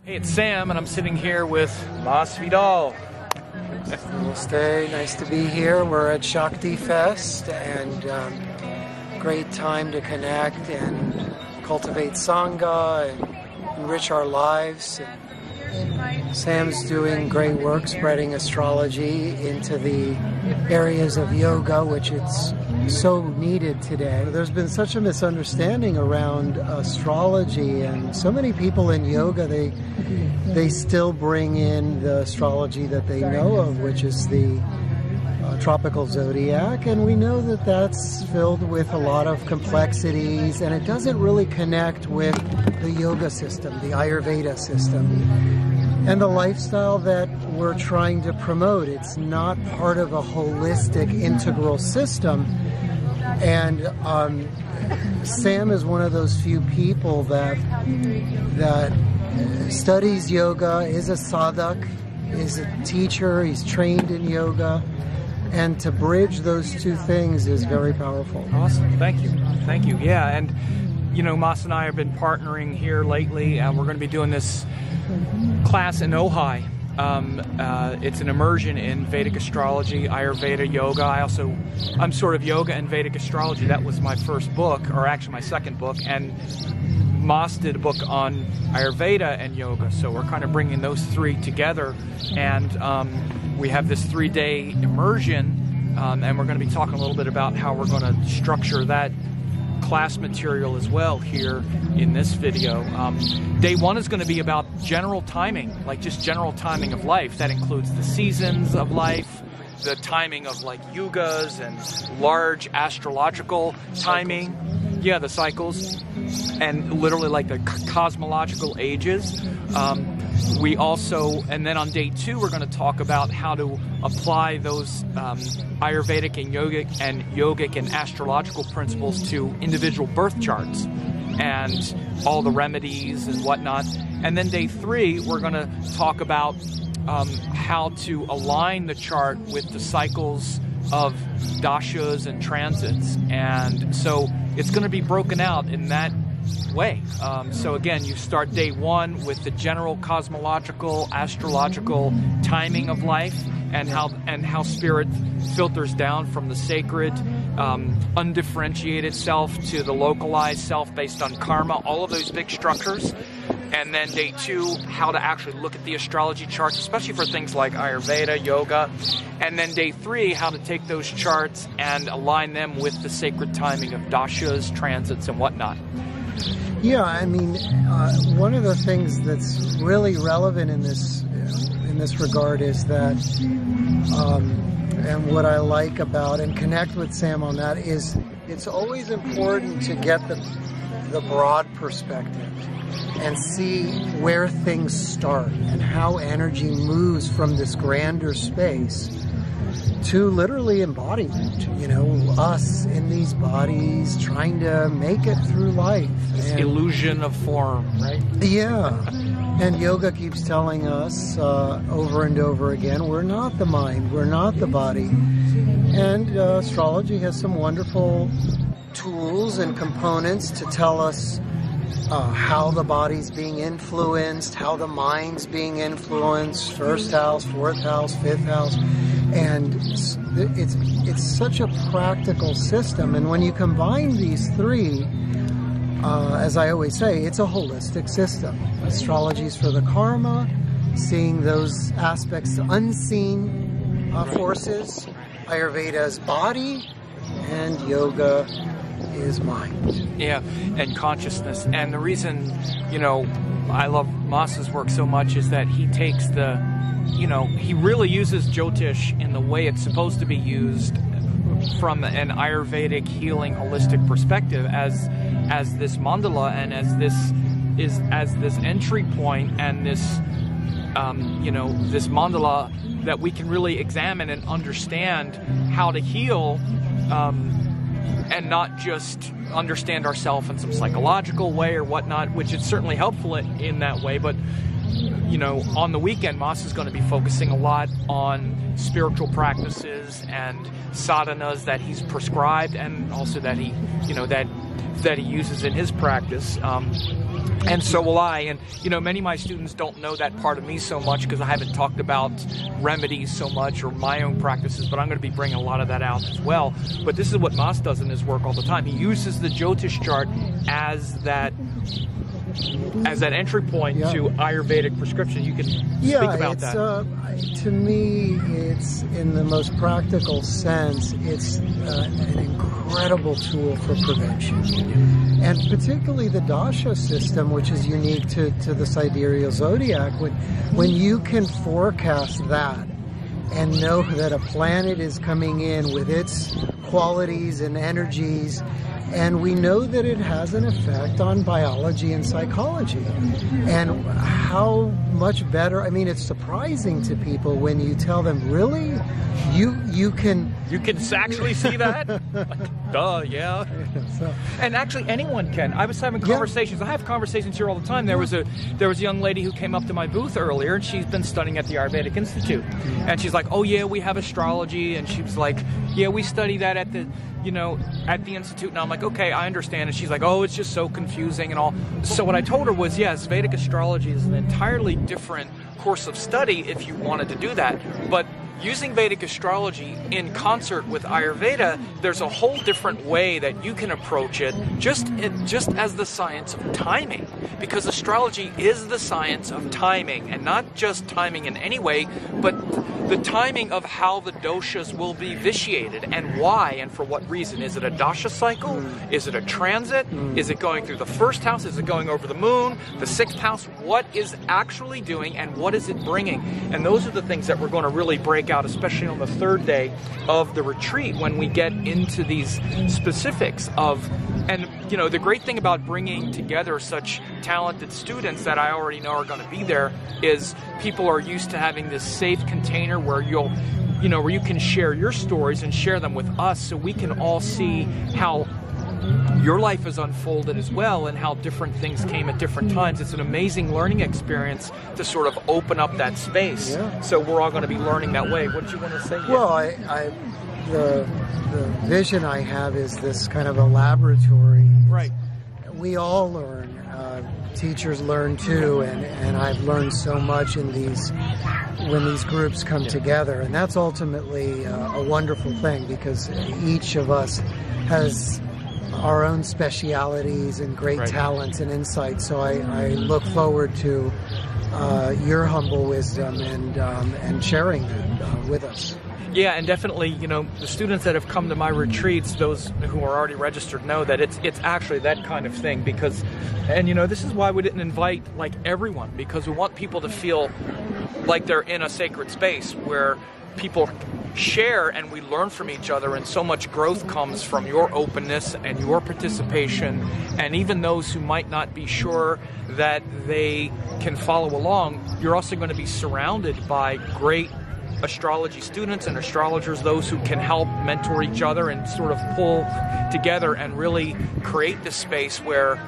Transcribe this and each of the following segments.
Hey, it's Sam, and I'm sitting here with Mas Vidal. Namaste, nice to be here. We're at Shakti Fest, and great time to connect and cultivate Sangha and enrich our lives. Sam's doing great work spreading astrology into the areas of yoga, which it's so needed today. There's been such a misunderstanding around astrology, and so many people in yoga, they still bring in the astrology that they know of, which is the tropical zodiac, and we know that that's filled with a lot of complexities, and it doesn't really connect with the yoga system, the Ayurveda system, and the lifestyle that we're trying to promote. It's not part of a holistic, integral system. And Sam is one of those few people that studies yoga, is a sadhak, is a teacher, he's trained in yoga, and to bridge those two things is very powerful. Awesome, thank you. Thank you. Yeah, and you know, Mas and I have been partnering here lately, and we're going to be doing this class in Ojai. It's an immersion in Vedic Astrology, Ayurveda, Yoga. I'm sort of Yoga and Vedic Astrology. That was my first book, or actually my second book, and Mas did a book on Ayurveda and Yoga. So we're kind of bringing those three together, and we have this 3-day immersion, and we're going to be talking a little bit about how we're going to structure that class material as well here in this video. Day one is going to be about general timing, like just general timing of life. That includes the seasons of life, the timing of like yugas and large astrological timing. Yeah, the cycles, and literally like the cosmological ages. We also, and then on day two, we're going to talk about how to apply those Ayurvedic and yogic and astrological principles to individual birth charts and all the remedies and whatnot. And then day three, we're going to talk about how to align the chart with the cycles of dashas and transits. And so it's going to be broken out in that way. So again, you start day one with the general cosmological, astrological timing of life, and how spirit filters down from the sacred, undifferentiated self to the localized self based on karma, all of those big structures. And then day two, how to actually look at the astrology charts, especially for things like Ayurveda, yoga. And then day three, how to take those charts and align them with the sacred timing of dashas, transits, and whatnot. Yeah, I mean, one of the things that's really relevant in this regard is that, and what I like about and connect with Sam on that is, it's always important to get the broad perspective and see where things start and how energy moves from this grander space to literally embodiment, you know, us in these bodies trying to make it through life. This illusion of form, right? Yeah. And yoga keeps telling us over and over again, we're not the mind, we're not the body. And astrology has some wonderful tools and components to tell us how the body's being influenced, how the mind's being influenced, first house, fourth house, fifth house. And it's such a practical system. And when you combine these three, as I always say, it's a holistic system. Astrology's for the karma, seeing those aspects, unseen forces. Ayurveda's body, and yoga is mind. Yeah, and consciousness. And the reason, you know, I love Mas's work so much is that he takes he really uses Jyotish in the way it's supposed to be used from an Ayurvedic healing holistic perspective as this mandala and as this entry point and this this mandala that we can really examine and understand how to heal, and not just understand ourselves in some psychological way or whatnot, which is certainly helpful in that way. But you know, on the weekend, Mas is going to be focusing a lot on spiritual practices and sadhanas that he's prescribed, and also that he, that he uses in his practice. And so will I. And, you know, many of my students don't know that part of me so much because I haven't talked about remedies so much or my own practices, but I'm going to be bringing a lot of that out as well. But this is what Mas does in his work all the time. He uses the Jyotish chart as that entry point to Ayurvedic prescription. You can speak about that. To me, it's in the most practical sense, it's an incredible tool for prevention. And particularly the dasha system, which is unique to the sidereal zodiac, when you can forecast that and know that a planet is coming in with its qualities and energies, and we know that it has an effect on biology and psychology. And how much better, I mean, it's surprising to people when you tell them, really? You can actually see that? Like, duh, yeah. And actually anyone can. I was having conversations. I have conversations here all the time. There was a young lady who came up to my booth earlier, and she's been studying at the Ayurvedic Institute. And she's like, oh yeah, we have astrology. And she was like, yeah, we study that at the Institute. And I'm like, okay, I understand. And she's like, oh, it's just so confusing and all. So what I told her was, yes, Vedic astrology is an entirely different course of study if you wanted to do that. But using Vedic astrology in concert with Ayurveda, there's a whole different way that you can approach it, just as the science of timing. Because astrology is the science of timing, and not just timing in any way, but the timing of how the doshas will be vitiated and why and for what reason. Is it a dasha cycle? Is it a transit? Is it going through the first house? Is it going over the moon? The sixth house? What is actually doing and what is it bringing? And those are the things that we're going to really break out, especially on the third day of the retreat when we get into these specifics of, and you know, the great thing about bringing together such talented students that I already know are going to be there is people are used to having this safe container where where you can share your stories and share them with us so we can all see how your life has unfolded as well and how different things came at different times. It's an amazing learning experience to sort of open up that space. Yeah. So we're all going to be learning that way. What did you want to say? Well, the vision I have is this kind of a laboratory. Right. We all learn. Teachers learn too, and I've learned so much in when these groups come together, and that's ultimately a wonderful thing because each of us has our own specialities and great talents and insights. So I look forward to your humble wisdom and sharing that with us. Yeah, and definitely, the students that have come to my retreats, those who are already registered, know that it's actually that kind of thing because, and this is why we didn't invite like everyone, because we want people to feel like they're in a sacred space where people share and we learn from each other, and so much growth comes from your openness and your participation. And even those who might not be sure that they can follow along, you're also going to be surrounded by great astrology students and astrologers, those who can help mentor each other and sort of pull together and really create this space where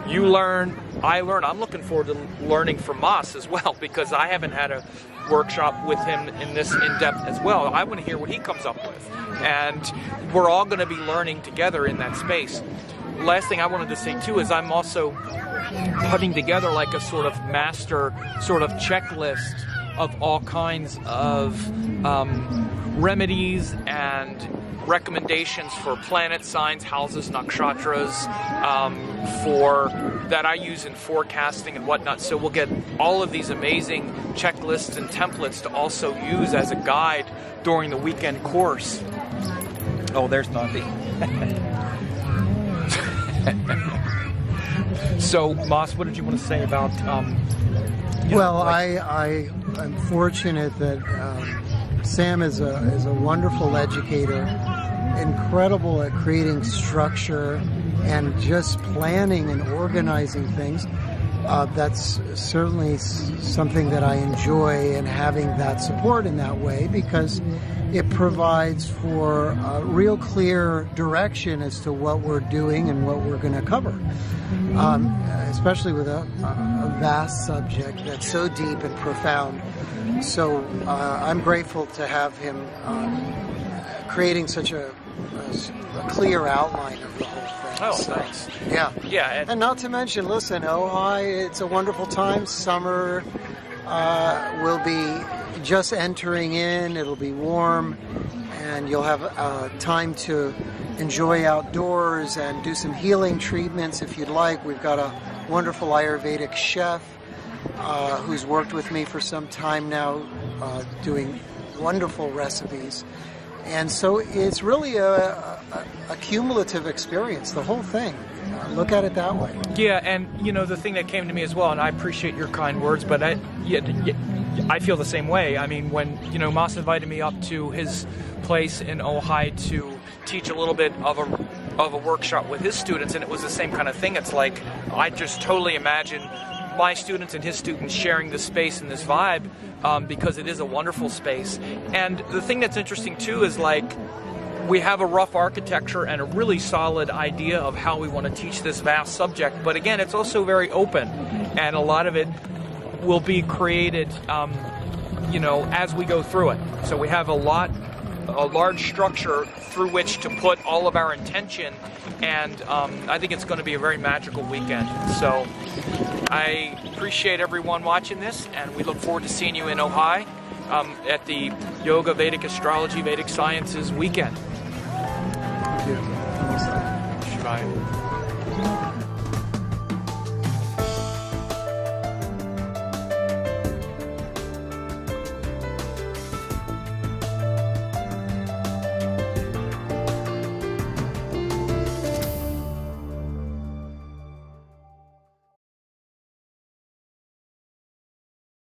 you learn, I learn. I'm looking forward to learning from Mas as well, because I haven't had a workshop with him in this in-depth as well. I want to hear what he comes up with, and we're all going to be learning together in that space. Last thing I wanted to say too is I'm also putting together like a sort of master sort of checklist of all kinds of remedies and recommendations for planet signs, houses, nakshatras, that I use in forecasting and whatnot. So we'll get all of these amazing checklists and templates to also use as a guide during the weekend course. Oh, there's Nandi. So, Mas, what did you want to say about? I'm fortunate that Sam is a wonderful educator, incredible at creating structure and just planning and organizing things. That's certainly something that I enjoy, and having that support in that way, because it provides for a real clear direction as to what we're doing and what we're going to cover, especially with a vast subject that's so deep and profound. So I'm grateful to have him creating such a a clear outline of the whole thing. Oh, So, thanks. Yeah. Yeah, And not to mention, listen, Ojai, it's a wonderful time. Summer will be just entering in. It'll be warm, and you'll have time to enjoy outdoors and do some healing treatments if you'd like. We've got a wonderful Ayurvedic chef who's worked with me for some time now, doing wonderful recipes. And so it's really a cumulative experience, the whole thing. Look at it that way. Yeah, and you know, the thing that came to me as well, and I appreciate your kind words, but I feel the same way. I mean, when, you know, Mas invited me up to his place in Ojai to teach a little bit of a workshop with his students, and it was the same kind of thing. It's like, I just totally imagine my students and his students sharing this space and this vibe, because it is a wonderful space. And the thing that's interesting too is, like, we have a rough architecture and a really solid idea of how we want to teach this vast subject, but again, it's also very open, and a lot of it will be created, you know, as we go through it. So we have a large structure through which to put all of our intention, and I think it's going to be a very magical weekend. So I appreciate everyone watching this, and we look forward to seeing you in Ojai at the Yoga, Vedic Astrology, Vedic Sciences weekend. Thank you. Shivaya.